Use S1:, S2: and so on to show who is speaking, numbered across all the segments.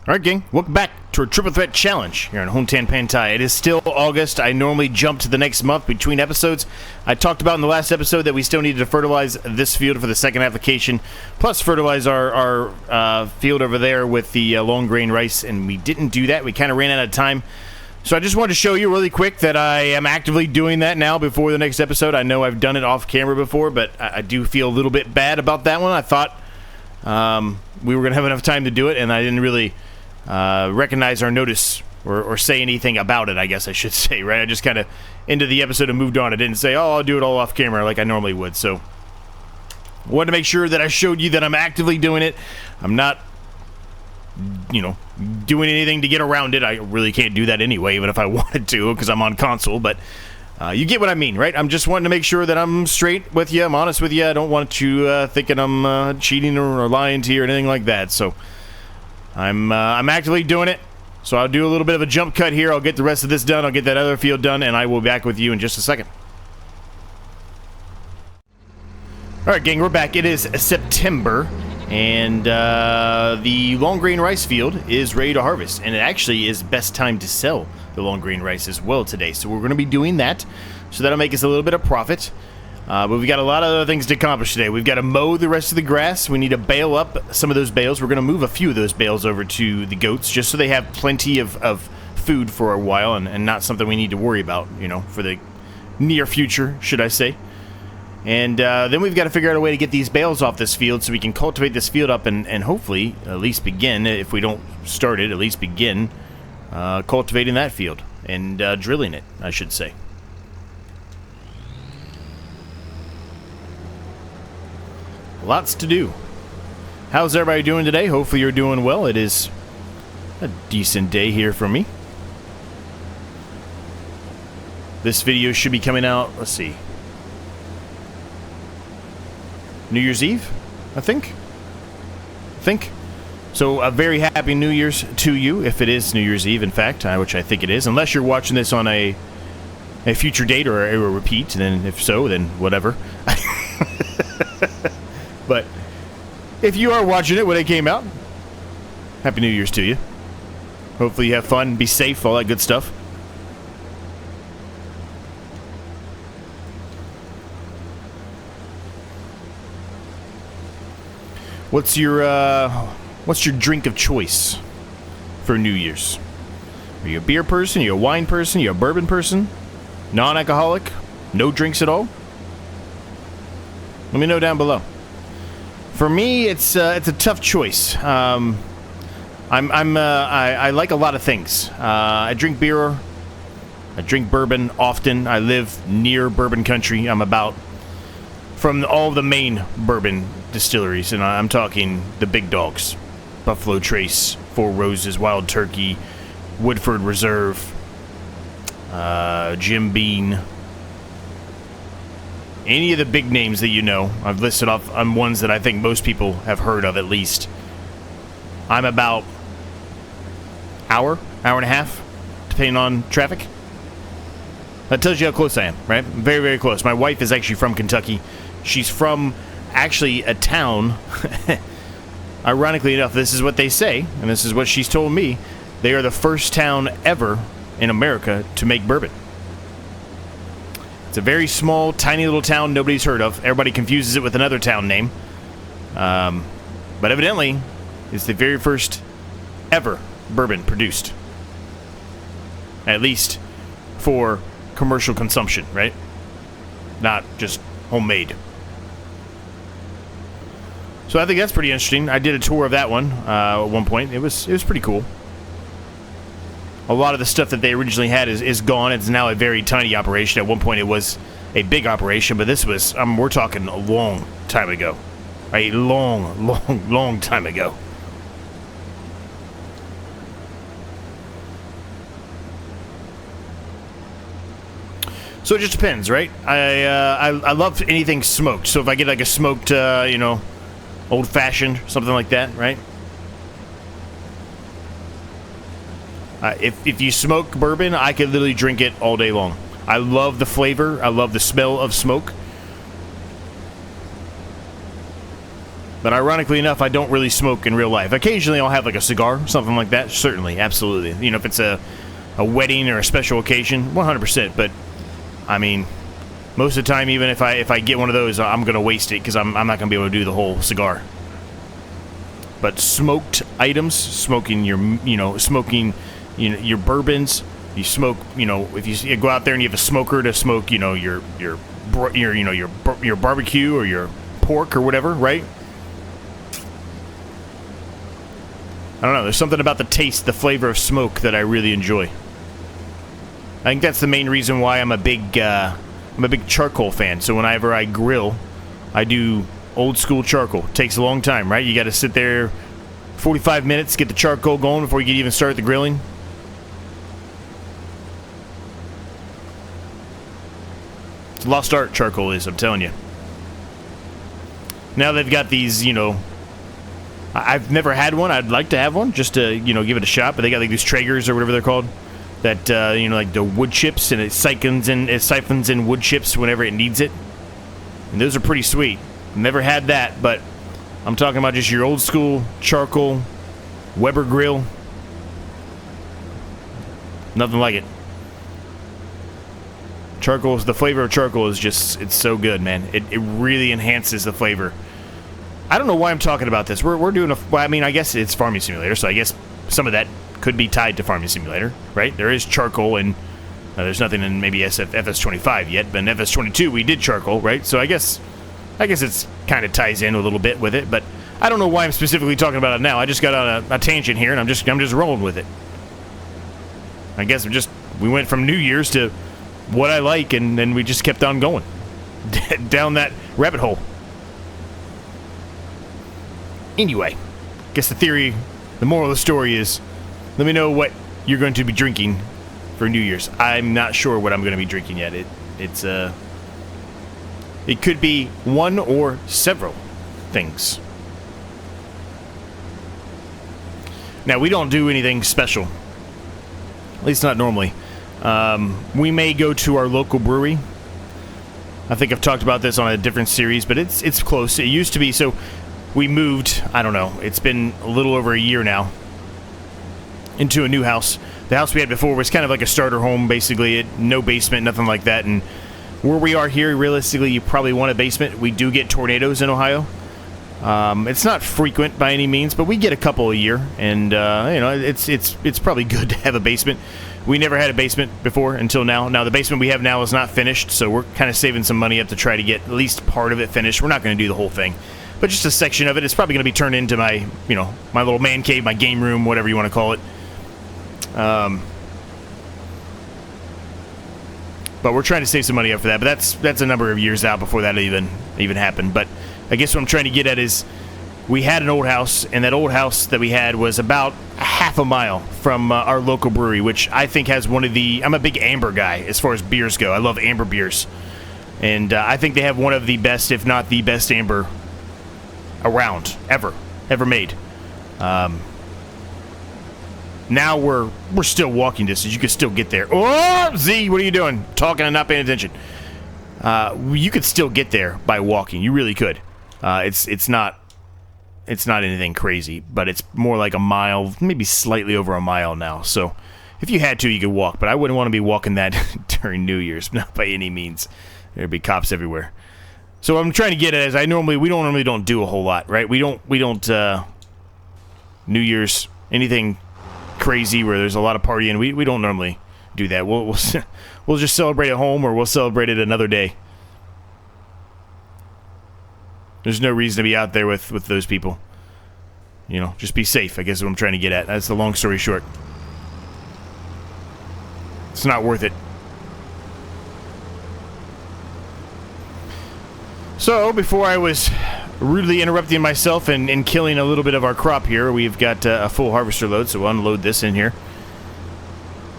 S1: Alright gang, welcome back to our Triple Threat Challenge here on Hutan Pantai. It is still August. I normally jump to the next month between episodes. I talked about in the last episode that we still needed to fertilize this field for the second application, plus fertilize our field over there with the long grain rice, and we didn't do that. We kind of ran out of time. So I just wanted to show you really quick that I am actively doing that now before the next episode. I know I've done it off camera before, but I do feel a little bit bad about that one. I thought we were going to have enough time to do it, and I didn't really recognize or notice or say anything about it, I guess I should say, right? I just kind of ended the episode and moved on. I didn't say, oh, I'll do it all off camera like I normally would. So I wanted to make sure that I showed you that I'm actively doing it. I'm not, you know, doing anything to get around it. I really can't do that anyway, even if I wanted to, because I'm on console. But you get what I mean, right? I'm just wanting to make sure that I'm straight with you. I'm honest with you. I don't want you thinking I'm cheating or lying to you or anything like that. So I'm actively doing it, so I'll do a little bit of a jump cut here. I'll get the rest of this done. I'll get that other field done, and I will be back with you in just a second. Alright, gang, we're back. It is September, and the long grain rice field is ready to harvest, and it actually is best time to sell the long grain rice as well today. So we're going to be doing that, so that'll make us a little bit of profit. But we've got a lot of other things to accomplish today. We've got to mow the rest of the grass. We need to bale up some of those bales. We're going to move a few of those bales over to the goats just so they have plenty of food for a while and not something we need to worry about, you know, for the near future, should I say. And then we've got to figure out a way to get these bales off this field so we can cultivate this field up and hopefully at least begin, if we don't start it, at least begin cultivating that field and drilling it, I should say. Lots to do. How's everybody doing today? Hopefully you're doing well. It is a decent day here for me. This video should be coming out, let's see, New Year's Eve, I think. So a very happy New Year's to you, if it is New Year's Eve, in fact, which I think it is. Unless you're watching this on a future date or a repeat, then if so, then whatever. But if you are watching it when it came out, Happy New Year's to you. Hopefully you have fun, be safe, all that good stuff. What's your drink of choice for New Year's? Are you a beer person? Are you a wine person? Are you a bourbon person? Non-alcoholic? No drinks at all? Let me know down below. For me, it's a tough choice. I like a lot of things. I drink beer. I drink bourbon often. I live near bourbon country. I'm about from all the main bourbon distilleries, and I'm talking the big dogs: Buffalo Trace, Four Roses, Wild Turkey, Woodford Reserve, Jim Beam. Any of the big names that you know, I've listed off on ones that I think most people have heard of at least. I'm about hour and a half, depending on traffic. That tells you how close I am, right? Very, very close. My wife is actually from Kentucky. She's from, actually, a town. Ironically enough, this is what they say, and this is what she's told me. They are the first town ever in America to make bourbon. It's a very small, tiny little town nobody's heard of. Everybody confuses it with another town name. But evidently, it's the very first ever bourbon produced. At least for commercial consumption, right? Not just homemade. So I think that's pretty interesting. I did a tour of that one at one point. It was pretty cool. A lot of the stuff that they originally had is gone. It's now a very tiny operation. At one point, it was a big operation, but this was, we're talking a long time ago. A long time ago. So it just depends, right? I love anything smoked. So if I get like a smoked, old-fashioned, something like that, right? If you smoke bourbon, I could literally drink it all day long. I love the flavor. I love the smell of smoke. But ironically enough, I don't really smoke in real life. Occasionally I'll have like a cigar, something like that. Certainly, absolutely. You know, if it's a wedding or a special occasion, 100%. But, I mean, most of the time, even if I get one of those, I'm going to waste it because I'm not going to be able to do the whole cigar. But smoked items, smoking your bourbons, you smoke, if you go out there and you have a smoker to smoke, your barbecue or your pork or whatever, right? I don't know, there's something about the taste, the flavor of smoke that I really enjoy. I think that's the main reason why I'm a big charcoal fan. So whenever I grill, I do old school charcoal. It takes a long time, right? You got to sit there 45 minutes, get the charcoal going before you can even start the grilling. It's a lost art, charcoal is, I'm telling you. Now they've got these, I've never had one. I'd like to have one just to, give it a shot. But they got like these Traegers or whatever they're called. That, like the wood chips, and it siphons in wood chips whenever it needs it. And those are pretty sweet. Never had that, but I'm talking about just your old school charcoal Weber grill. Nothing like it. Charcoal, the flavor of charcoal is just, it's so good, man. It really enhances the flavor. I don't know why I'm talking about this. We're doing I guess it's Farming Simulator, so I guess some of that could be tied to Farming Simulator, right? There is charcoal, and there's nothing in maybe FS25 yet, but in FS22 we did charcoal, right? So I guess it's kind of ties in a little bit with it, but I don't know why I'm specifically talking about it now. I just got on a tangent here, and I'm just rolling with it. I guess we went from New Year's to what I like, and then we just kept on going down that rabbit hole. Anyway, I guess the moral of the story is, let me know what you're going to be drinking for New Year's. I'm not sure what I'm going to be drinking yet. It could be one or several things. Now, we don't do anything special. At least not normally. We may go to our local brewery. I think I've talked about this on a different series, but it's close. It used to be, so we moved, I don't know, it's been a little over a year now, into a new house. The house we had before was kind of like a starter home, basically. No basement, nothing like that. And where we are here, realistically, you probably want a basement. We do get tornadoes in Ohio. It's not frequent by any means, but we get a couple a year, and it's probably good to have a basement. We never had a basement before until now. Now the basement we have now is not finished, so we're kind of saving some money up to try to get at least part of it finished. We're not going to do the whole thing, but just a section of it. It's probably going to be turned into my little man cave, my game room, whatever you want to call it. But we're trying to save some money up for that. But that's a number of years out before that even happened. But I guess what I'm trying to get at is, we had an old house, and that old house that we had was about a half a mile from our local brewery, which I think has one of the... I'm a big amber guy as far as beers go. I love amber beers. And I think they have one of the best, if not the best amber around, ever made. Now we're still walking distance. You could still get there. Oh, Z, what are you doing? Talking and not paying attention. You could still get there by walking. You really could. It's not anything crazy, but it's more like a mile, maybe slightly over a mile now. So if you had to, you could walk, but I wouldn't want to be walking that during New Year's, not by any means. There'd be cops everywhere. So what I'm trying to get at is, we normally don't do a whole lot, right? We don't New Year's, anything crazy where there's a lot of partying. We don't normally do that. We'll just celebrate at home, or we'll celebrate it another day. There's no reason to be out there with those people. Just be safe, I guess is what I'm trying to get at. That's the long story short. It's not worth it. So, before I was rudely interrupting myself and killing a little bit of our crop here, we've got a full harvester load, so we'll unload this in here.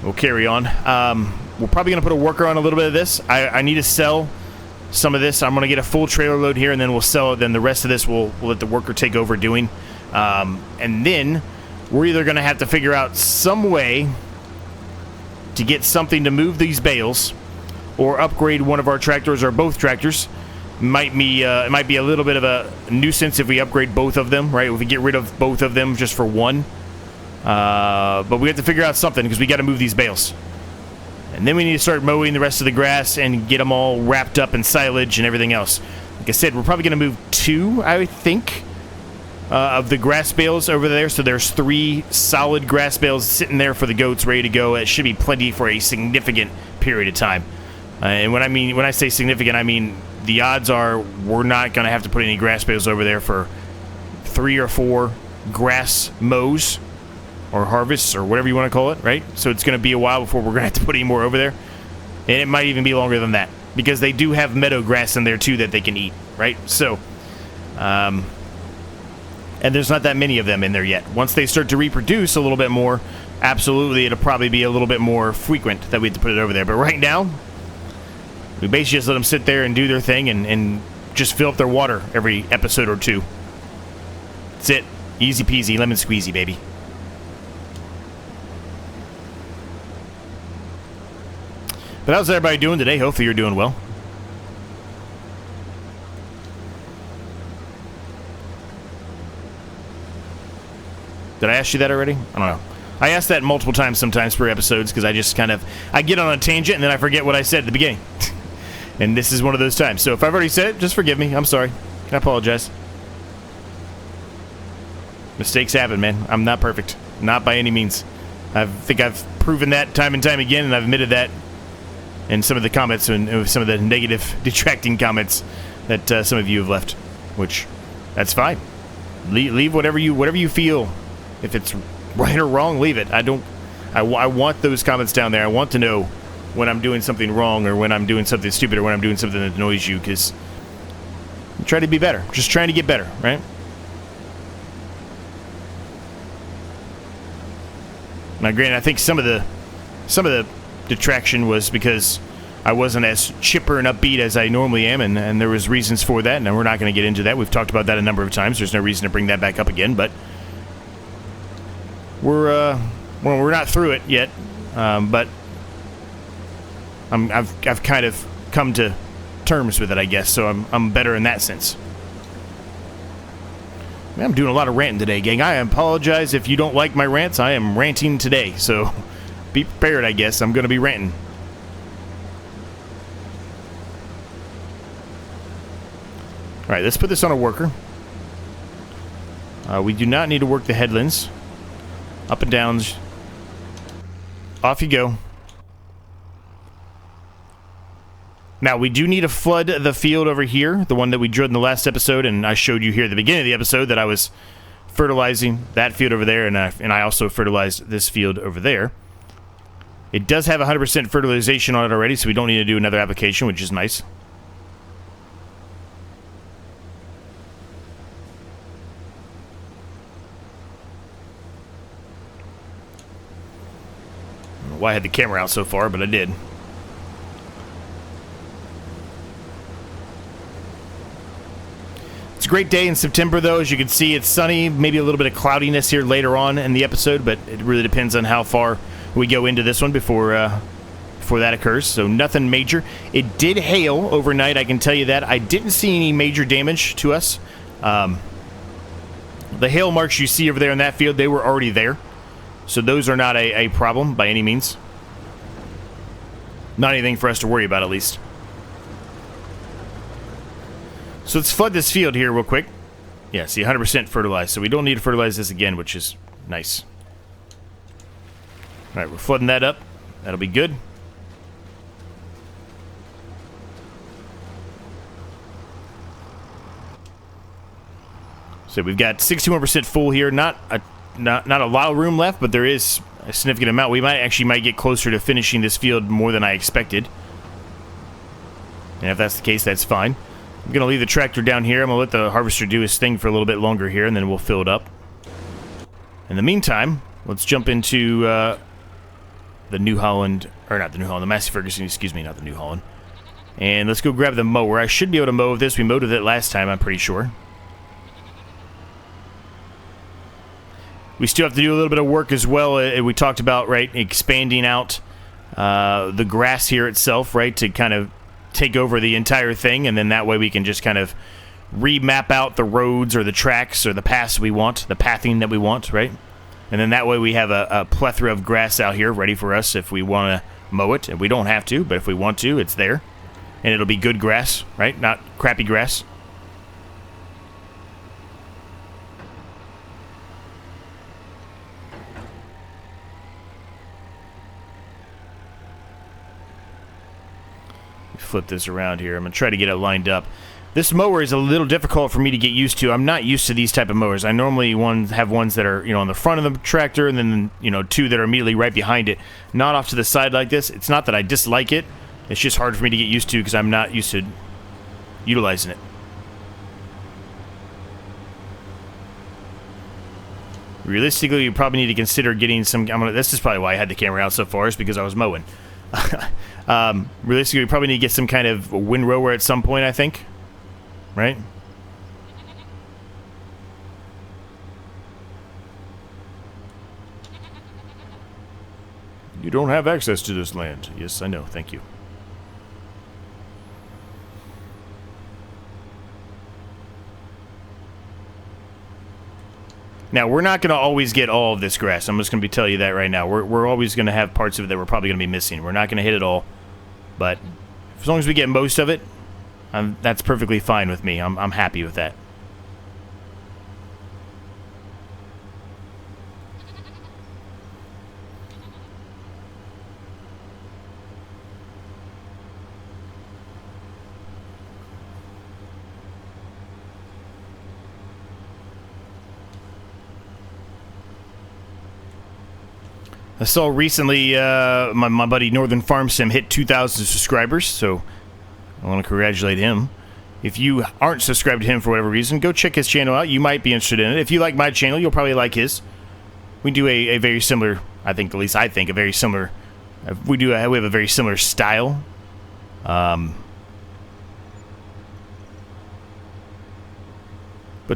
S1: We'll carry on. We're probably going to put a worker on a little bit of this. I need to sell some of this. I'm going to get a full trailer load here, and then we'll sell it. Then the rest of this we'll let the worker take over doing. And then we're either going to have to figure out some way to get something to move these bales, or upgrade one of our tractors or both tractors it might be a little bit of a nuisance if we upgrade both of them, right? If we get rid of both of them just for one. But we have to figure out something because we got to move these bales. And then we need to start mowing the rest of the grass and get them all wrapped up in silage and everything else. Like I said, we're probably going to move 2, I think, of the grass bales over there. So there's 3 solid grass bales sitting there for the goats ready to go. It should be plenty for a significant period of time. And when I say significant, I mean the odds are we're not going to have to put any grass bales over there for 3 or 4 grass mows or harvests or whatever you want to call it, right? So it's going to be a while before we're going to have to put any more over there. And it might even be longer than that because they do have meadow grass in there too that they can eat, right? So, and there's not that many of them in there yet. Once they start to reproduce a little bit more, absolutely, it'll probably be a little bit more frequent that we have to put it over there. But right now, we basically just let them sit there and do their thing and just fill up their water every episode or 2. That's it. Easy peasy, lemon squeezy, baby. But how's everybody doing today? Hopefully you're doing well. Did I ask you that already? I don't know. I ask that multiple times sometimes per episodes because I just I get on a tangent and then I forget what I said at the beginning. And this is one of those times. So if I've already said it, just forgive me. I'm sorry. I apologize. Mistakes happen, man. I'm not perfect. Not by any means. I think I've proven that time and time again, and I've admitted that in some of the comments and some of the negative, detracting comments that some of you have left, which that's fine. Leave whatever you feel. If it's right or wrong, leave it. I want those comments down there. I want to know when I'm doing something wrong or when I'm doing something stupid or when I'm doing something that annoys you, because I'm trying to be better. Just trying to get better, right? Now, granted, I think some of the detraction was because I wasn't as chipper and upbeat as I normally am, and there was reasons for that, and we're not going to get into that. We've talked about that a number of times. There's no reason to bring that back up again, but we're not through it yet, but I've kind of come to terms with it, I guess, so I'm better in that sense. Man, I'm doing a lot of ranting today, gang. I apologize if you don't like my rants. I am ranting today, so be prepared, I guess. I'm going to be ranting. All right, let's put this on a worker. We do not need to work the headlands. Up and downs. Off you go. Now, we do need to flood the field over here, the one that we drilled in the last episode, and I showed you here at the beginning of the episode that I was fertilizing that field over there, and I also fertilized this field over there. It does have 100% fertilization on it already, so we don't need to do another application, which is nice. I don't know why I had the camera out so far, but I did. It's a great day in September, though. As you can see, it's sunny, maybe a little bit of cloudiness here later on in the episode, but it really depends on how far we go into this one before that occurs. So nothing major. It did hail overnight, I can tell you that. I didn't see any major damage to us. The hail marks you see over there in that field, they were already there. So those are not a problem by any means. Not anything for us to worry about, at least. So let's flood this field here real quick. Yeah, see, 100% fertilized. So we don't need to fertilize this again, which is nice. All right, we're flooding that up. That'll be good. So we've got 61% full here. Not a lot of room left, but there is a significant amount. We might get closer to finishing this field more than I expected. And if that's the case, that's fine. I'm going to leave the tractor down here. I'm going to let the harvester do his thing for a little bit longer here, and then we'll fill it up. In the meantime, let's jump into the New Holland, or not the New Holland, the Massey Ferguson, excuse me, not the New Holland. And let's go grab the mower. I should be able to mow with this. We mowed with it last time, I'm pretty sure. We still have to do a little bit of work as well. We talked about, right, expanding out the grass here itself, right, to kind of take over the entire thing, and then that way we can just kind of remap out the roads or the tracks or the paths we want, the pathing that we want, right? And then that way we have a plethora of grass out here ready for us if we want to mow it. And we don't have to, but if we want to, it's there. And it'll be good grass, right? Not crappy grass. Flip this around here. I'm going to try to get it lined up. This mower is a little difficult for me to get used to. I'm not used to these type of mowers. I normally have ones that are, on the front of the tractor, and then, two that are immediately right behind it, not off to the side like this. It's not that I dislike it. It's just hard for me to get used to because I'm not used to utilizing it. Realistically, you probably need to consider getting some... this is probably why I had the camera out so far, is because I was mowing. Realistically, we probably need to get some kind of windrower at some point, I think. Right? You don't have access to this land. Yes, I know. Thank you. Now, we're not going to always get all of this grass. I'm just going to tell you that right now. We're always going to have parts of it that we're probably going to be missing. We're not going to hit it all. But as long as we get most of it, that's perfectly fine with me. I'm happy with that. I saw recently my buddy Northern Farm Sim hit 2,000 subscribers, so I want to congratulate him. If you aren't subscribed to him for whatever reason, go check his channel out. You might be interested in it. If you like my channel, you'll probably like his. We do a very similar, at least I think, a very similar, we have a very similar style. But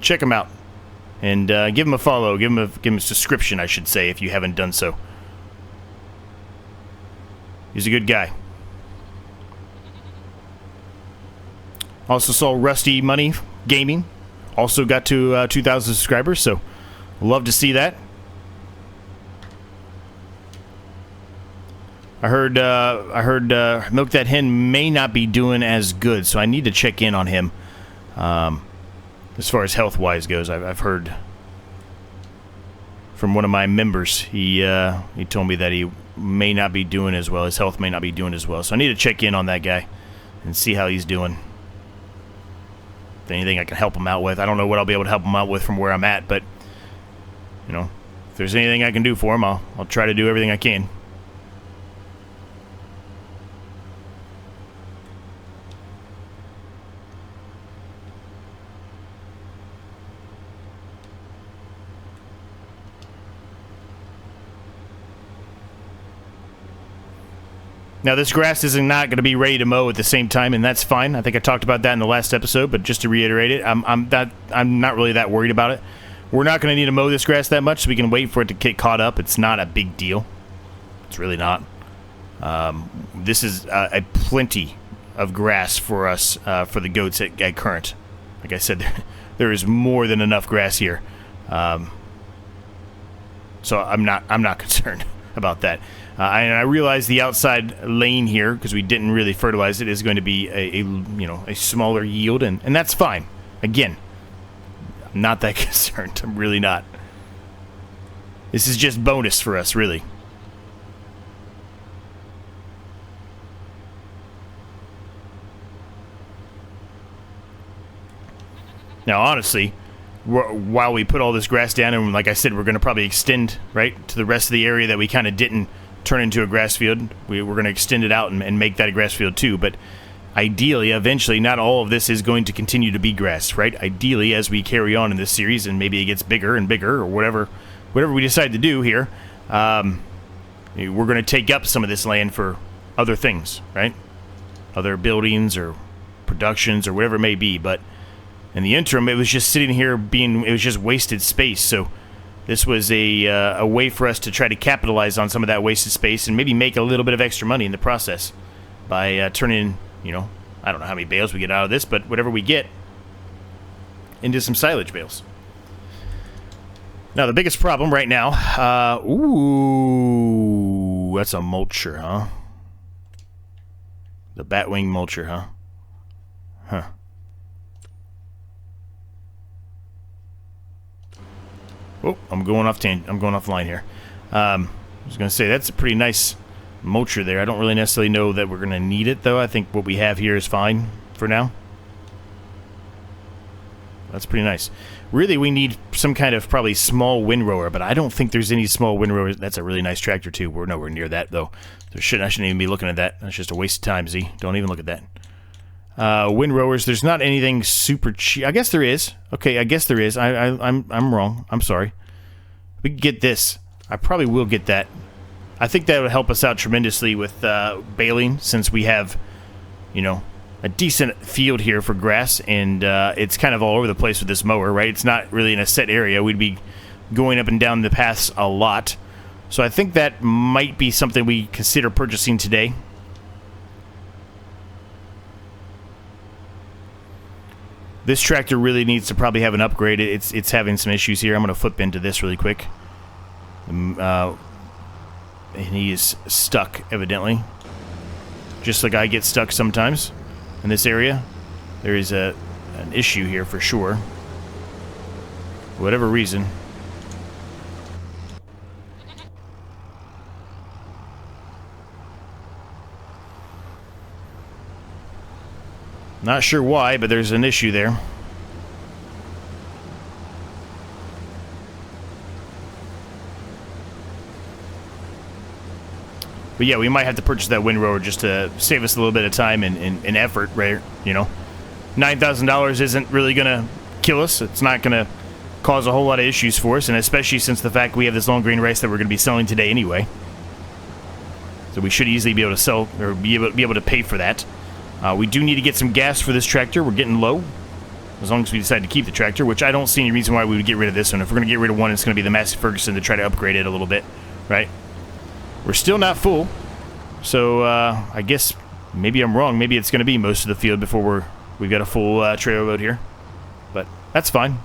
S1: check him out. And give him a follow, give him a subscription, I should say, if you haven't done so. He's a good guy. Also saw Rusty Money Gaming. Also got to 2,000 subscribers, so love to see that. I heard Milk That Hen may not be doing as good, so I need to check in on him. As far as health-wise goes, I've heard from one of my members. He told me that he may not be doing as well. His health may not be doing as well. So I need to check in on that guy and see how he's doing. If anything I can help him out with. I don't know what I'll be able to help him out with from where I'm at, but if there's anything I can do for him, I'll try to do everything I can. Now, this grass is not going to be ready to mow at the same time, and that's fine. I think I talked about that in the last episode, but just to reiterate it, I'm not really that worried about it. We're not going to need to mow this grass that much, so we can wait for it to get caught up. It's not a big deal. It's really not. This is a plenty of grass for us, for the goats at current. Like I said, there is more than enough grass here. So I'm not concerned about that. And I realize the outside lane here, because we didn't really fertilize it, is going to be a smaller yield, and that's fine. Again, I'm not that concerned. I'm really not. This is just bonus for us, really. Now, honestly, while we put all this grass down, and like I said, we're going to probably extend, right, to the rest of the area that we kind of didn't turn into a grass field. We're going to extend it out and make that a grass field too, but ideally, eventually, not all of this is going to continue to be grass, right? Ideally, as we carry on in this series, and maybe it gets bigger and bigger, or whatever we decide to do here, we're going to take up some of this land for other things, right? Other buildings or productions or whatever it may be, but in the interim, it was just sitting here it was just wasted space, so this was a way for us to try to capitalize on some of that wasted space and maybe make a little bit of extra money in the process by turning, I don't know how many bales we get out of this, but whatever we get, into some silage bales. Now, the biggest problem right now, ooh, that's a mulcher, huh? The batwing mulcher, huh? Huh. Oh, I'm going off line here. I was going to say, that's a pretty nice mulcher there. I don't really necessarily know that we're going to need it, though. I think what we have here is fine for now. That's pretty nice. Really, we need some kind of probably small windrower, but I don't think there's any small windrower. That's a really nice tractor, too. We're nowhere near that, though. I shouldn't even be looking at that. That's just a waste of time, Z. Don't even look at that. Windrowers, there's not anything super cheap. I guess there is. Okay, I guess there is. I'm wrong. I'm sorry. We can get this. I probably will get that. I think that would help us out tremendously with baling, since we have, you know, a decent field here for grass, and it's kind of all over the place with this mower, right? It's not really in a set area. We'd be going up and down the paths a lot. So I think that might be something we consider purchasing today. This tractor really needs to probably have an upgrade. It's having some issues here. I'm going to flip into this really quick. And he is stuck, evidently. Just like I get stuck sometimes in this area. There is an issue here for sure. For whatever reason. Not sure why, but there's an issue there. But yeah, we might have to purchase that windrower just to save us a little bit of time and effort, right? You know, $9,000 isn't really going to kill us. It's not going to cause a whole lot of issues for us, and especially since the fact we have this long grain rice that we're going to be selling today anyway. So we should easily be able to sell, or be able to pay for that. We do need to get some gas for this tractor. We're getting low. As long as we decide to keep the tractor, which I don't see any reason why we would get rid of this one. If we're going to get rid of one, it's going to be the Massey Ferguson to try to upgrade it a little bit, right? We're still not full, so I guess maybe I'm wrong. Maybe it's going to be most of the field before we've got a full trailer load here, but that's fine.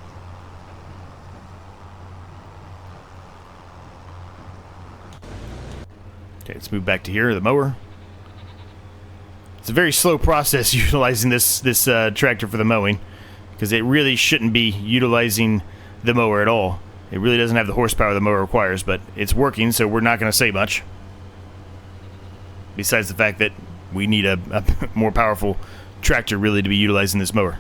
S1: Okay, let's move back to here, the mower. It's a very slow process utilizing this tractor for the mowing, because it really shouldn't be utilizing the mower at all. It really doesn't have the horsepower the mower requires, but it's working, so we're not going to say much. Besides the fact that we need a more powerful tractor really to be utilizing this mower.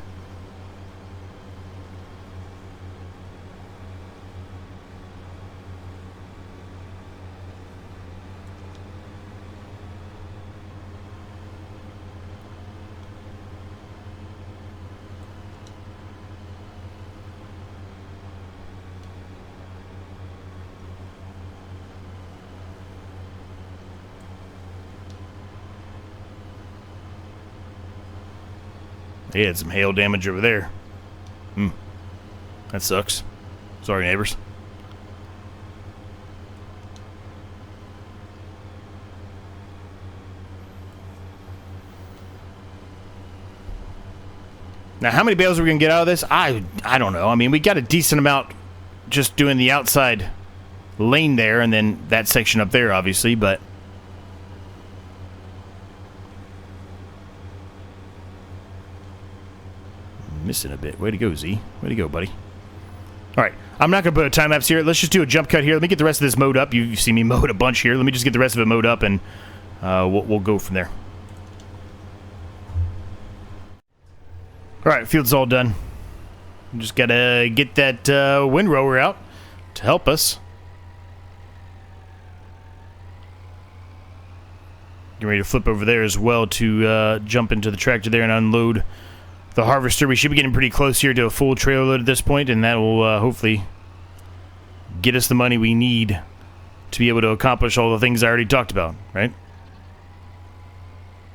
S1: They had some hail damage over there. That sucks. Sorry, neighbors. Now, how many bales are we going to get out of this? I don't know. I mean, we got a decent amount just doing the outside lane there, and then that section up there, obviously, but... missing a bit. Way to go, Z. Way to go, buddy. Alright, I'm not going to put a time lapse here. Let's just do a jump cut here. Let me get the rest of this mowed up. You've seen me mow it a bunch here. Let me just get the rest of it mowed up, and we'll go from there. Alright, field's all done. Just got to get that windrower out to help us. Get ready to flip over there as well to jump into the tractor there and unload the harvester. We should be getting pretty close here to a full trailer load at this point, and that will hopefully get us the money we need to be able to accomplish all the things I already talked about, right?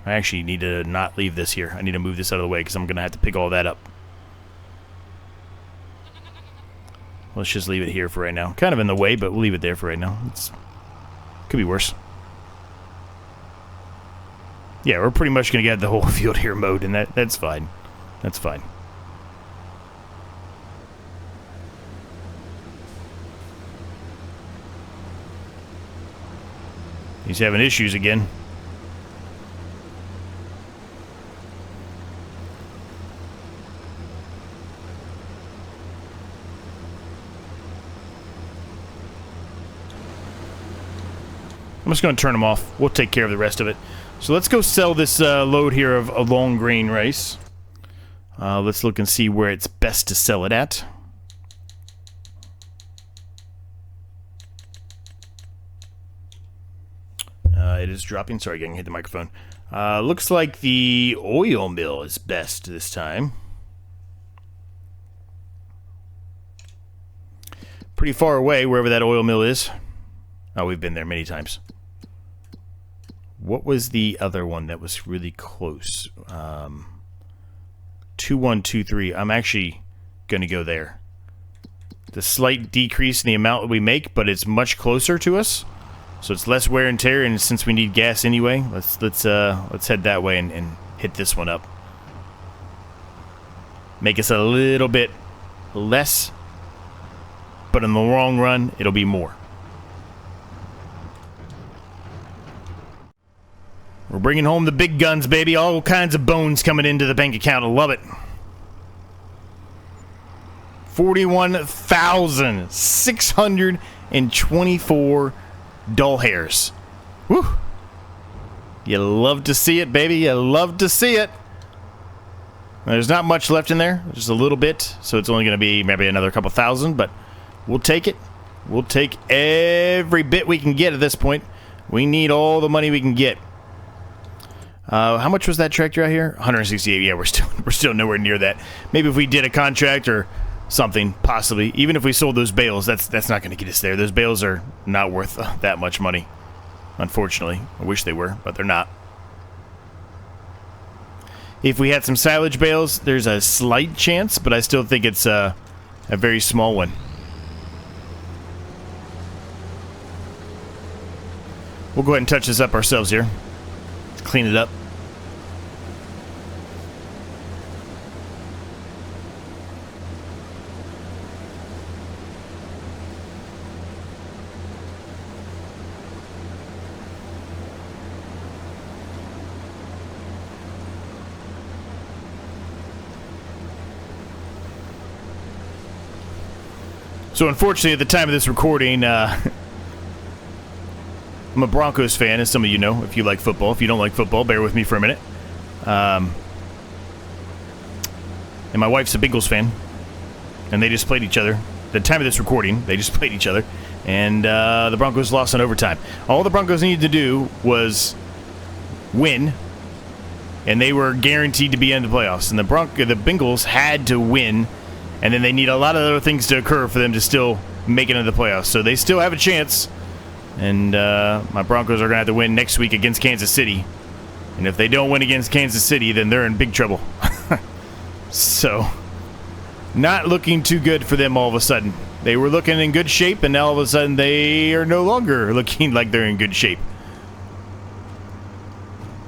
S1: I actually need to not leave this here. I need to move this out of the way because I'm going to have to pick all that up. Let's just leave it here for right now. Kind of in the way, but we'll leave it there for right now. Could be worse. Yeah, we're pretty much going to get the whole field here mowed, and that's fine. That's fine. He's having issues again. I'm just going to turn them off. We'll take care of the rest of it. So let's go sell this load here of long grain rice. Let's look and see where it's best to sell it at. It is dropping. Sorry, getting hit the microphone. Looks like the oil mill is best this time. Pretty far away, wherever that oil mill is. Oh, we've been there many times. What was the other one that was really close? 2123. I'm actually going to go there. The slight decrease in the amount we make, but it's much closer to us. So it's less wear and tear, and since we need gas anyway, let's head that way and hit this one up. Make us a little bit less, but in the long run, it'll be more. We're bringing home the big guns, baby. All kinds of bones coming into the bank account. I love it. 41,624 dull hairs. Woo! You love to see it, baby. You love to see it. There's not much left in there. Just a little bit. So it's only going to be maybe another couple thousand, but we'll take it. We'll take every bit we can get at this point. We need all the money we can get. How much was that tractor out here? 168. Yeah, we're still nowhere near that. Maybe if we did a contract or something, possibly. Even if we sold those bales, that's not going to get us there. Those bales are not worth that much money, unfortunately. I wish they were, but they're not. If we had some silage bales, there's a slight chance, but I still think it's a very small one. We'll go ahead and touch this up ourselves here. Clean it up. So unfortunately, at the time of this recording, I'm a Broncos fan, as some of you know, if you like football. If you don't like football, bear with me for a minute. And my wife's a Bengals fan. And they just played each other. At the time of this recording, they just played each other. And the Broncos lost in overtime. All the Broncos needed to do was win. And they were guaranteed to be in the playoffs. And the Bengals had to win. And then they need a lot of other things to occur for them to still make it into the playoffs. So they still have a chance. And my Broncos are going to have to win next week against Kansas City. And if they don't win against Kansas City, then they're in big trouble. So, not looking too good for them all of a sudden. They were looking in good shape, and now all of a sudden they are no longer looking like they're in good shape.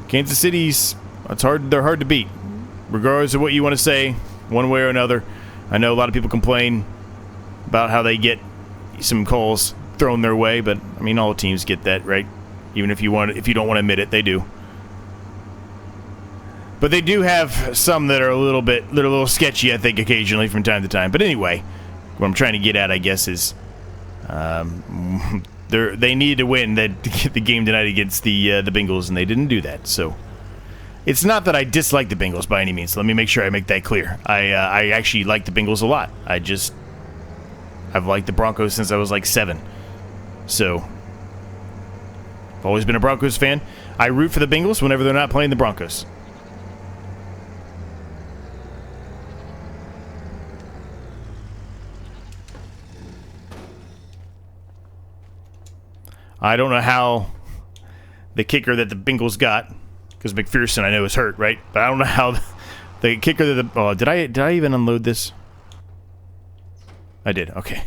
S1: Kansas City's, they're hard to beat. Regardless of what you want to say, one way or another. I know a lot of people complain about how they get some calls thrown their way, but I mean, all teams get that, right? Even if you don't want to admit it, they do. But they do have some that are a little sketchy, I think, occasionally from time to time. But anyway, what I'm trying to get at, I guess, is they needed to win the game tonight against the Bengals, and they didn't do that. So it's not that I dislike the Bengals by any means. Let me make sure I make that clear. I actually like the Bengals a lot. I've liked the Broncos since I was like 7. So I've always been a Broncos fan. I root for the Bengals whenever they're not playing the Broncos. I don't know how the kicker that the Bengals got, because McPherson I know is hurt, right? But I don't know how the kicker that did I even unload this? I did. Okay. I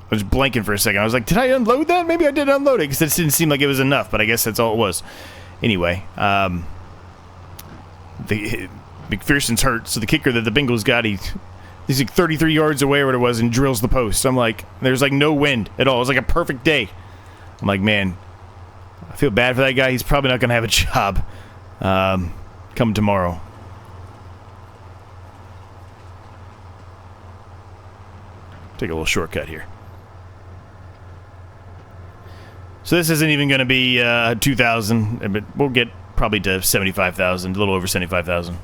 S1: was blanking for a second. I was like, did I unload that? Maybe I did unload it because it didn't seem like it was enough, but I guess that's all it was. Anyway, McPherson's hurt, so the kicker that the Bengals got, he's like 33 yards away or what it was, and drills the post. I'm like, there's like no wind at all. It was like a perfect day. I'm like, man, I feel bad for that guy. He's probably not going to have a job come tomorrow. Take a little shortcut here. So this isn't even going to be 2,000, but we'll get probably to 75,000, a little over 75,000.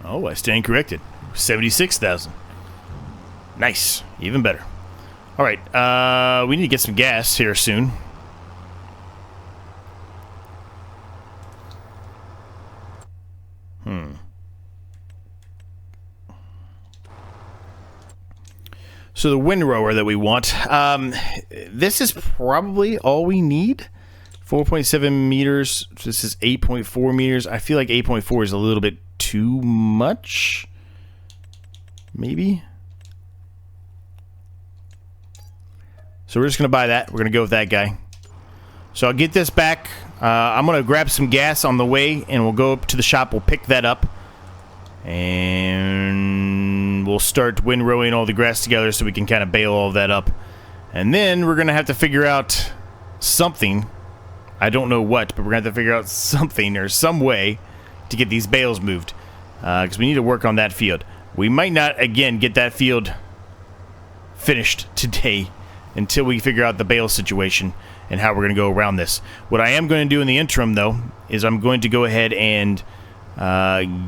S1: Oh, I stand corrected. 76,000. Nice. Even better. All right. We need to get some gas here soon. So the windrower that we want, this is probably all we need. 4.7 meters. This is 8.4 meters. I feel like 8.4 is a little bit too much. Maybe. So we're just going to buy that. We're going to go with that guy. So I'll get this back. I'm going to grab some gas on the way, and we'll go up to the shop. We'll pick that up. And we'll start windrowing all the grass together so we can kind of bale all that up. And then we're going to have to figure out something. I don't know what, but we're going to have to figure out something or some way to get these bales moved. Because we need to work on that field. We might not, again, get that field finished today until we figure out the bale situation and how we're going to go around this. What I am going to do in the interim, though, is I'm going to go ahead and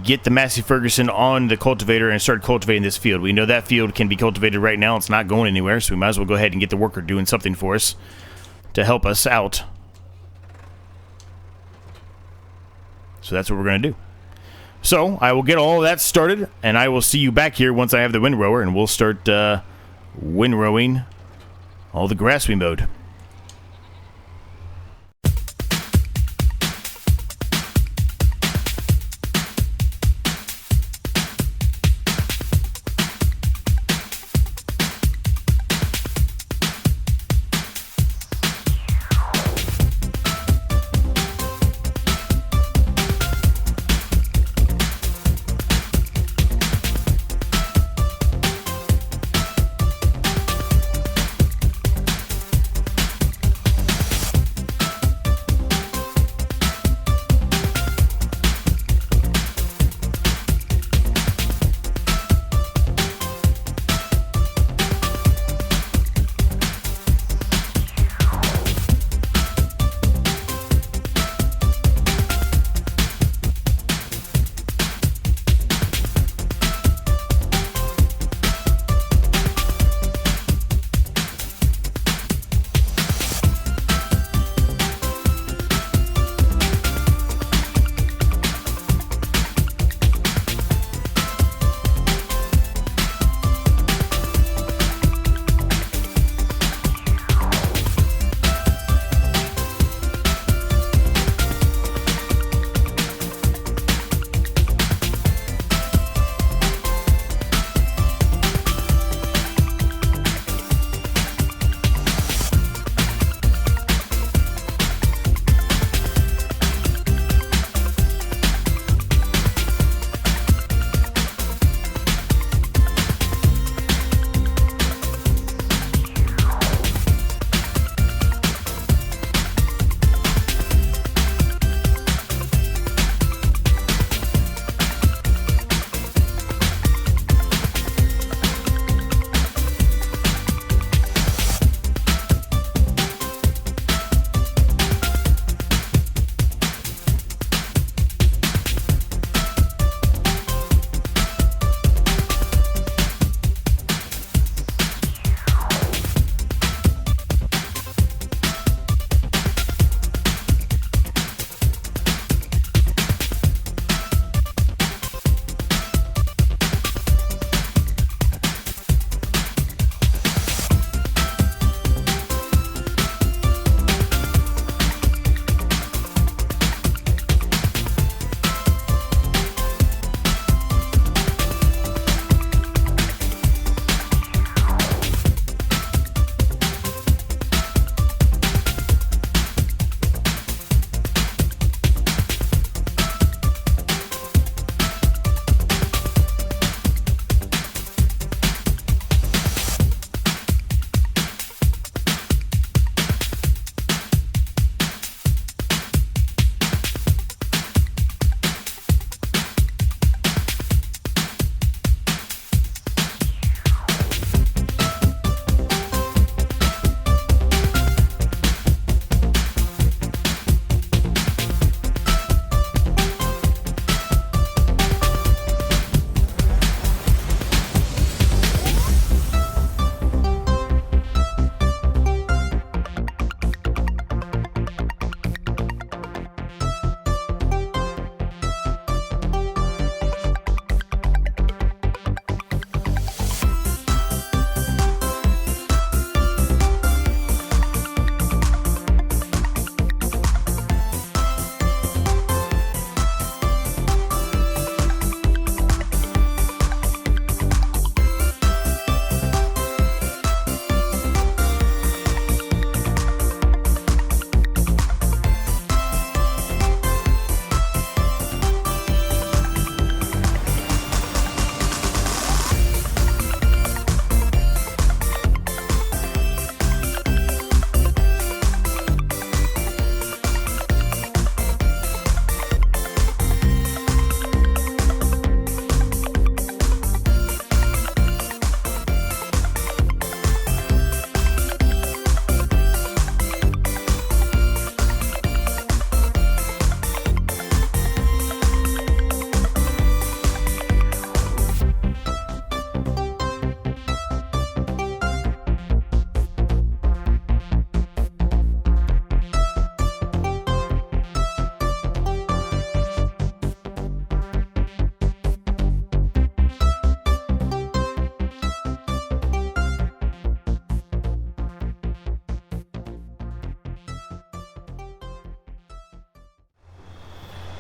S1: get the Massey Ferguson on the cultivator and start cultivating this field. We know that field can be cultivated right now. It's not going anywhere, so we might as well go ahead and get the worker doing something for us to help us out. So that's what we're going to do. So I will get all of that started, and I will see you back here once I have the windrower, and we'll start windrowing all the grass we mowed.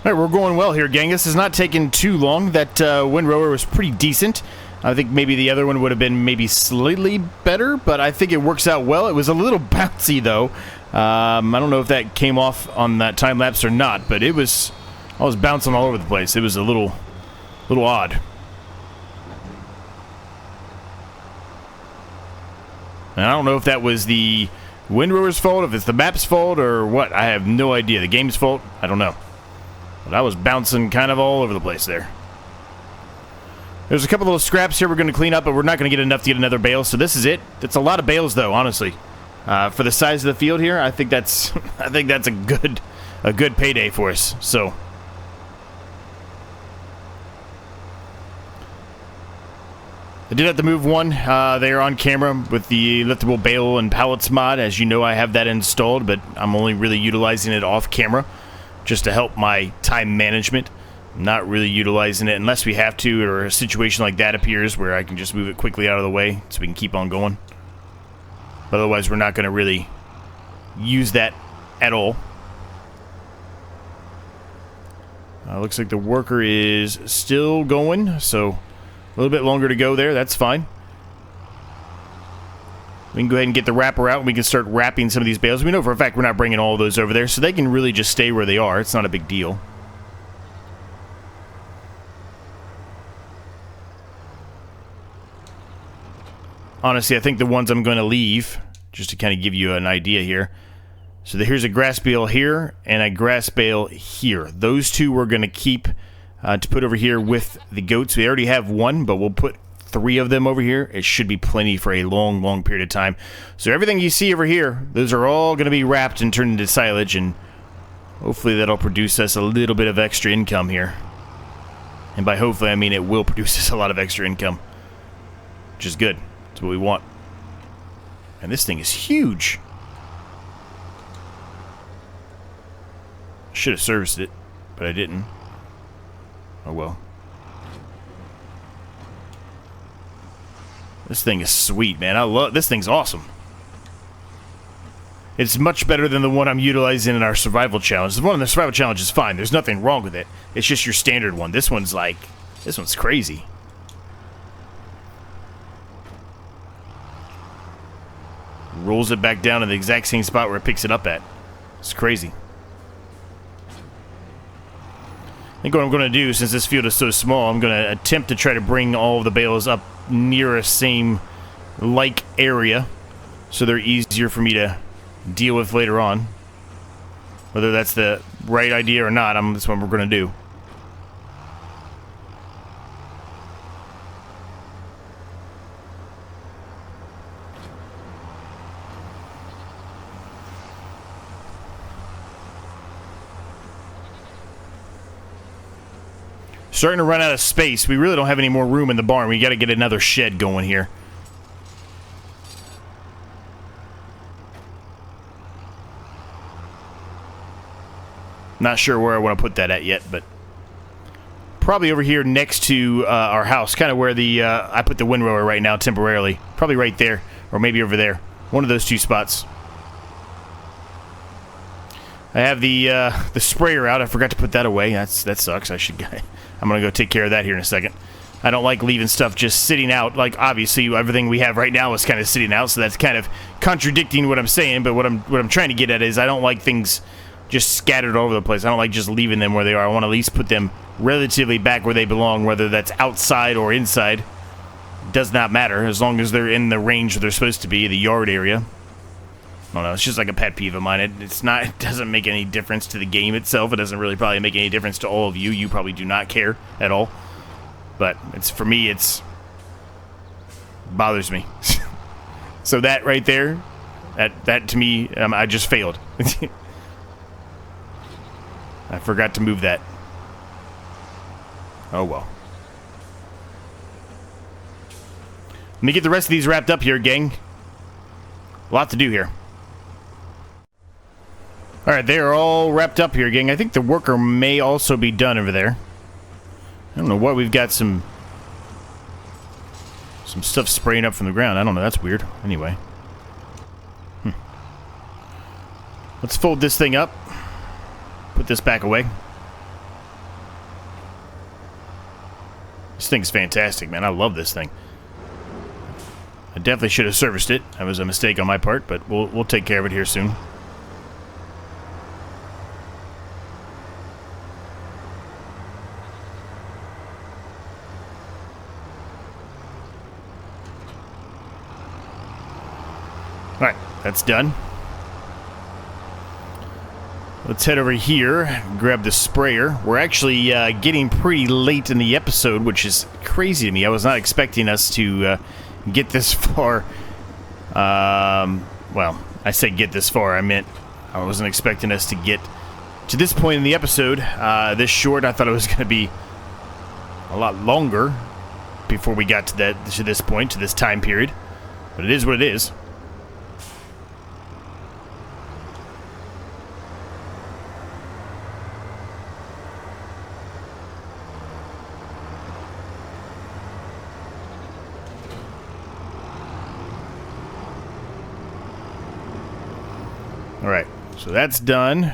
S1: All right, we're going well here, gang. This has not taken too long. That windrower was pretty decent. I think maybe the other one would have been maybe slightly better, but I think it works out well. It was a little bouncy, though. I don't know if that came off on that time lapse or not, but I was bouncing all over the place. It was a little odd. And I don't know if that was the windrower's fault, if it's the map's fault, or what. I have no idea. The game's fault? I don't know. But I was bouncing kind of all over the place there. There's a couple little scraps here we're going to clean up, but we're not going to get enough to get another bale, so this is it. That's a lot of bales, though, honestly. For the size of the field here, I think that's a good payday for us. So I did have to move one there on camera with the liftable bale and pallets mod. As you know, I have that installed, but I'm only really utilizing it off camera just to help my time management. I'm not really utilizing it unless we have to, or a situation like that appears where I can just move it quickly out of the way so we can keep on going. But otherwise, we're not going to really use that at all. Looks like the worker is still going, so a little bit longer to go there. That's fine. We can go ahead and get the wrapper out, and we can start wrapping some of these bales. We know for a fact we're not bringing all of those over there, so they can really just stay where they are. It's not a big deal. Honestly, I think the ones I'm going to leave, just to kind of give you an idea here. So here's a grass bale here and a grass bale here. Those two we're going to keep to put over here with the goats. We already have one, but we'll put 3 of them over here. It should be plenty for a long, long period of time. So everything you see over here, those are all going to be wrapped and turned into silage, and hopefully that'll produce us a little bit of extra income here. And by hopefully, I mean it will produce us a lot of extra income, which is good. That's what we want. And this thing is huge. Should have serviced it, but I didn't. Oh well. This thing is sweet, man. I love this thing's awesome. It's much better than the one I'm utilizing in our survival challenge. The one in the survival challenge is fine. There's nothing wrong with it. It's just your standard one. This one's crazy. Rolls it back down in the exact same spot where it picks it up at. It's crazy. I think what I'm going to do, since this field is so small, I'm going to attempt to try to bring all of the bales up near a same like area so they're easier for me to deal with later on. Whether that's the right idea or not, that's what we're going to do. Starting to run out of space. We really don't have any more room in the barn. We got to get another shed going here. Not sure where I want to put that at yet, but probably over here next to our house, kind of where the I put the windrower right now temporarily. Probably right there, or maybe over there. One of those two spots. I have the sprayer out. I forgot to put that away. That sucks. I'm gonna go take care of that here in a second. I don't like leaving stuff just sitting out. Like, obviously, everything we have right now is kind of sitting out, so that's kind of contradicting what I'm saying. But what I'm trying to get at is I don't like things just scattered all over the place. I don't like just leaving them where they are. I want to at least put them relatively back where they belong, whether that's outside or inside. Does not matter as long as they're in the range where they're supposed to be, the yard area. I don't know, it's just like a pet peeve of mine. It doesn't make any difference to the game itself. It doesn't really probably make any difference to all of you. You probably do not care at all. But for me, it bothers me. So that right there, that to me, I just failed. I forgot to move that. Oh well. Let me get the rest of these wrapped up here, gang. A lot to do here. Alright, they are all wrapped up here, gang. I think the worker may also be done over there. I don't know what, we've got some stuff spraying up from the ground. I don't know, that's weird. Anyway. Let's fold this thing up. Put this back away. This thing's fantastic, man. I love this thing. I definitely should have serviced it. That was a mistake on my part, but we'll take care of it here soon. Alright, that's done. Let's head over here, grab the sprayer. We're actually getting pretty late in the episode, which is crazy to me. I was not expecting us to get this far. Well, I say get this far. I meant I wasn't expecting us to get to this point in the episode. This short, I thought it was going to be a lot longer before we got to this point, to this time period. But it is what it is. Alright, so that's done.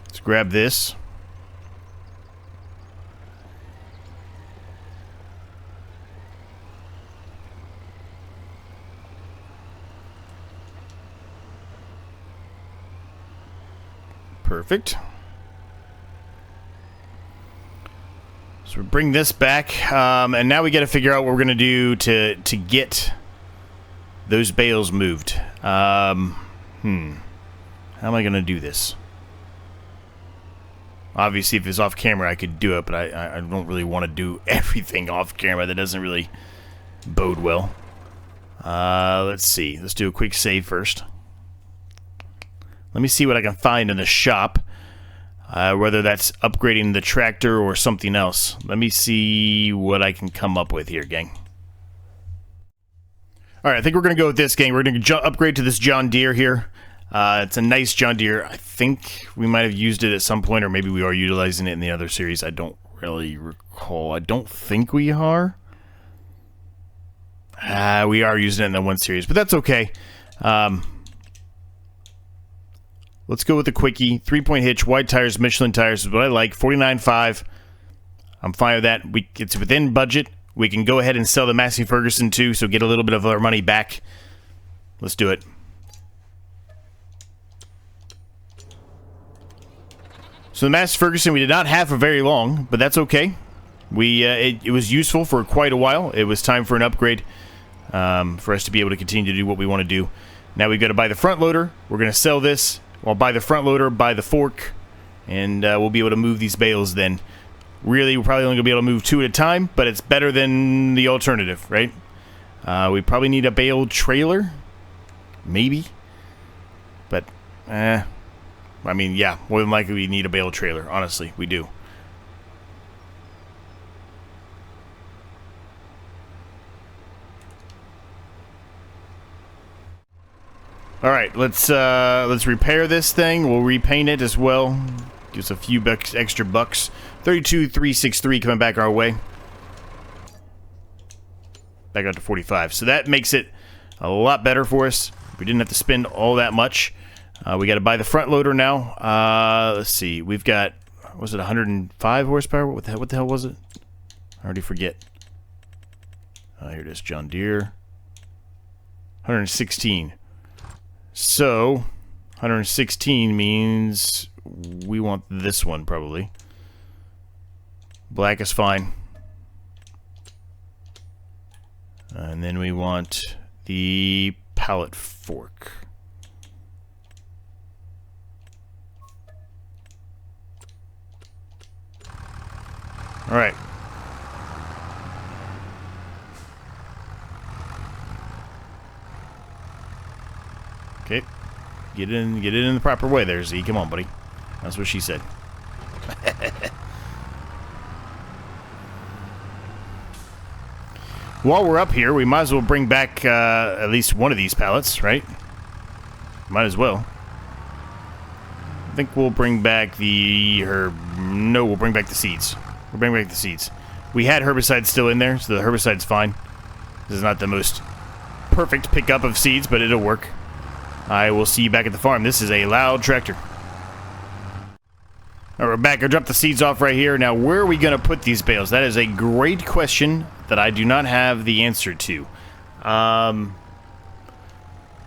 S1: Let's grab this. Perfect. So we bring this back, and now we got to figure out what we're going to do to get those bales moved. How am I going to do this? Obviously, if it's off camera, I could do it, but I don't really want to do everything off camera. That doesn't really bode well. Let's see. Let's do a quick save first. Let me see what I can find in the shop. Whether that's upgrading the tractor or something else. Let me see what I can come up with here, gang. Alright, I think we're going to go with this, gang. We're going to upgrade to this John Deere here. It's a nice John Deere. I think we might have used it at some point, or maybe we are utilizing it in the other series. I don't really recall. I don't think we are. We are using it in the one series, but that's okay. Let's go with the quickie. 3-point hitch, wide tires, Michelin tires is what I like. 49.5. I'm fine with that. It's within budget. We can go ahead and sell the Massey Ferguson too, so get a little bit of our money back. Let's do it. So the Massey Ferguson we did not have for very long, but that's okay. It was useful for quite a while. It was time for an upgrade for us to be able to continue to do what we want to do. Now we've got to buy the front loader. We're going to sell this. We'll buy the front loader, buy the fork, and we'll be able to move these bales then. Really, we're probably only going to be able to move 2 at a time, but it's better than the alternative, right? We probably need a bale trailer. Maybe. But, I mean, yeah, more than likely we need a bale trailer. Honestly, we do. Alright, let's repair this thing. We'll repaint it as well. Gives a few extra bucks. 32,363 coming back our way. Back out to 45. So that makes it a lot better for us. We didn't have to spend all that much. We got to buy the front loader now. Let's see. We've got, was it 105 horsepower? What the hell was it? I already forget. Here it is, John Deere. 116. So, 116 means we want this one, probably. Black is fine. And then we want the pallet fork. Alright. Okay. Get it in the proper way there, Z. Come on, buddy. That's what she said. While we're up here, we might as well bring back at least one of these pallets, right? Might as well. I think we'll bring back no, we'll bring back the seeds. We'll bring back the seeds. We had herbicide still in there, so the herbicide's fine. This is not the most perfect pickup of seeds, but it'll work. I will see you back at the farm. This is a loud tractor. All right, we're back. I dropped the seeds off right here. Now, where are we going to put these bales? That is a great question that I do not have the answer to.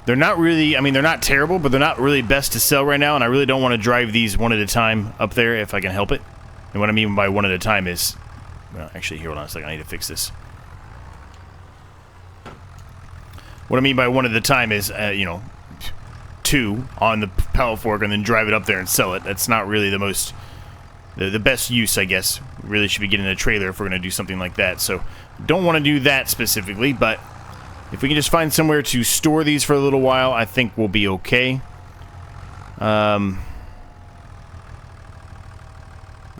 S1: They're not really, I mean, they're not terrible, but they're not really best to sell right now, and I really don't want to drive these one at a time up there if I can help it. And what I mean by one at a time is, well, actually, here, hold on a second. I need to fix this. What I mean by one at a time is, you know, 2 on the pallet fork and then drive it up there and sell it. That's not really the most, the best use, I guess. We really should be getting a trailer if we're going to do something like that. So, don't want to do that specifically, but if we can just find somewhere to store these for a little while, I think we'll be okay. Where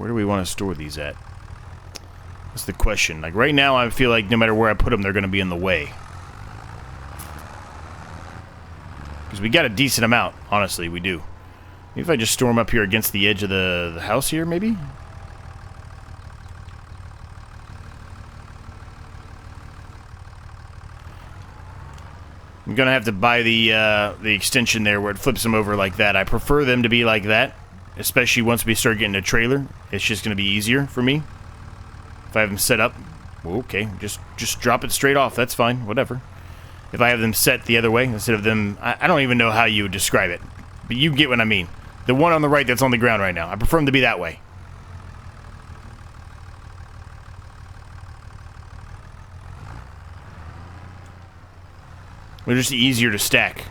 S1: do we want to store these at? That's the question. Like, right now, I feel like no matter where I put them, they're going to be in the way. Because we got a decent amount, honestly, we do. Maybe if I just store them up here against the edge of the house here, maybe? I'm going to have to buy the extension there where it flips them over like that. I prefer them to be like that, especially once we start getting a trailer. It's just going to be easier for me. If I have them set up, well, okay, just drop it straight off. That's fine, whatever. If I have them set the other way, instead of them... I don't even know how you would describe it, but you get what I mean. The one on the right that's on the ground right now. I prefer them to be that way. They're just easier to stack.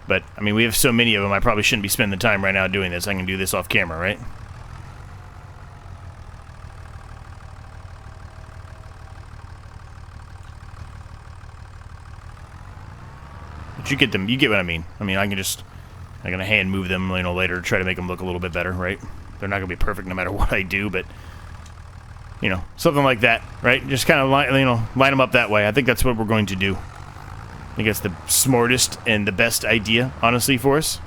S1: But, I mean, we have so many of them, I probably shouldn't be spending the time right now doing this. I can do this off camera, right? But you get them, you get what I mean. I mean, I'm gonna hand move them, you know, later to try to make them look a little bit better, right? They're not gonna be perfect no matter what I do, but, you know, something like that, right? Just kind of, line them up that way. I think that's what we're going to do. I think that's the smartest and the best idea, honestly, for us.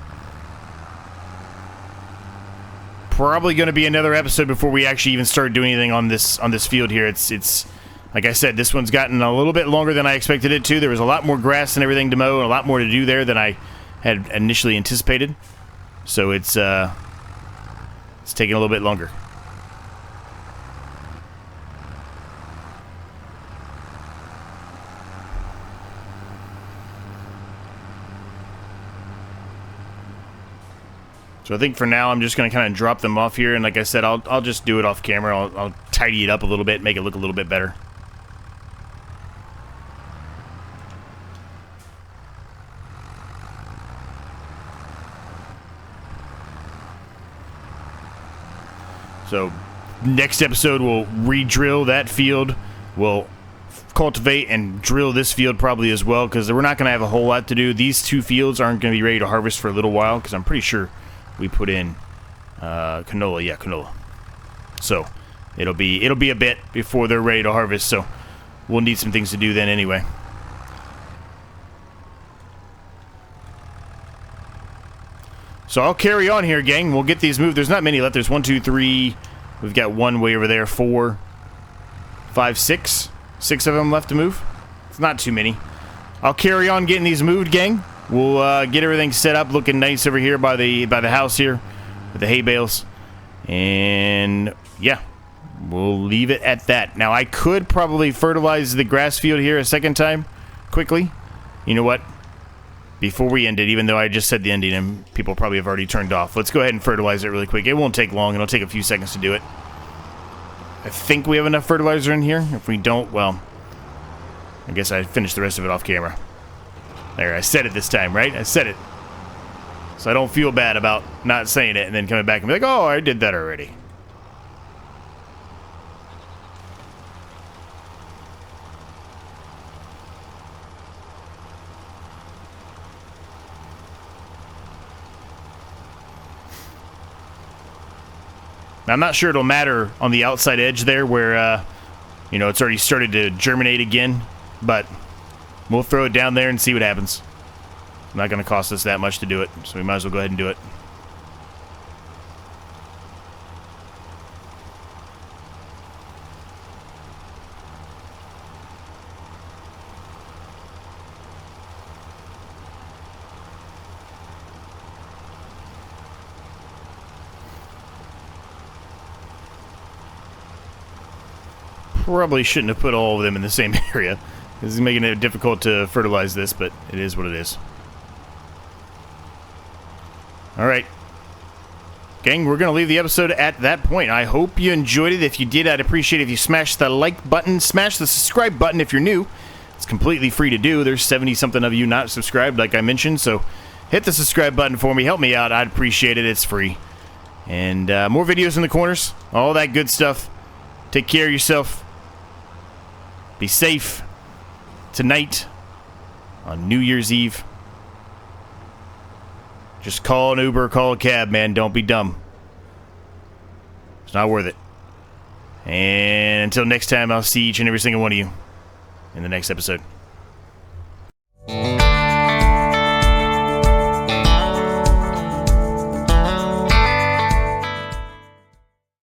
S1: Probably going to be another episode before we actually even start doing anything on this field here. It's like I said, this one's gotten a little bit longer than I expected it to. There was a lot more grass and everything to mow and a lot more to do there than I had initially anticipated. So it's taking a little bit longer. So I think for now I'm just going to kind of drop them off here, and like I said, I'll just do it off camera. I'll tidy it up a little bit, make it look a little bit better. So next episode we'll re-drill that field. We'll cultivate and drill this field probably as well, because we're not going to have a whole lot to do. These 2 fields aren't going to be ready to harvest for a little while, because I'm pretty sure we put in canola. Yeah, canola. So it'll be a bit before they're ready to harvest, so we'll need some things to do then anyway. So I'll carry on here, gang. We'll get these moved. There's not many left. There's 1, 2, 3. We've got 1 way over there. 4, 5, 6. 6 of them left to move. It's not too many. I'll carry on getting these moved, gang. We'll get everything set up, looking nice over here by the house here with the hay bales. And yeah, we'll leave it at that. Now I could probably fertilize the grass field here a second time quickly. You know what? Before we end it, even though I just said the ending and people probably have already turned off, let's go ahead and fertilize it really quick. It won't take long. It'll take a few seconds to do it. I think we have enough fertilizer in here. If we don't, well, I guess I finished the rest of it off camera. There, I said it this time, right? I said it. So I don't feel bad about not saying it and then coming back and be like, oh, I did that already. Now, I'm not sure it'll matter on the outside edge there where, you know, it's already started to germinate again, but we'll throw it down there and see what happens. It's not going to cost us that much to do it, so we might as well go ahead and do it. Probably shouldn't have put all of them in the same area. This is making it difficult to fertilize this, but it is what it is. Alright. Gang, we're going to leave the episode at that point. I hope you enjoyed it. If you did, I'd appreciate it if you smash the like button. Smash the subscribe button if you're new. It's completely free to do. There's 70-something of you not subscribed, like I mentioned, so hit the subscribe button for me. Help me out. I'd appreciate it. It's free. And more videos in the corners. All that good stuff. Take care of yourself. Be safe. Tonight, on New Year's Eve, just call an Uber, call a cab, man. Don't be dumb. It's not worth it. And until next time, I'll see each and every single one of you in the next episode.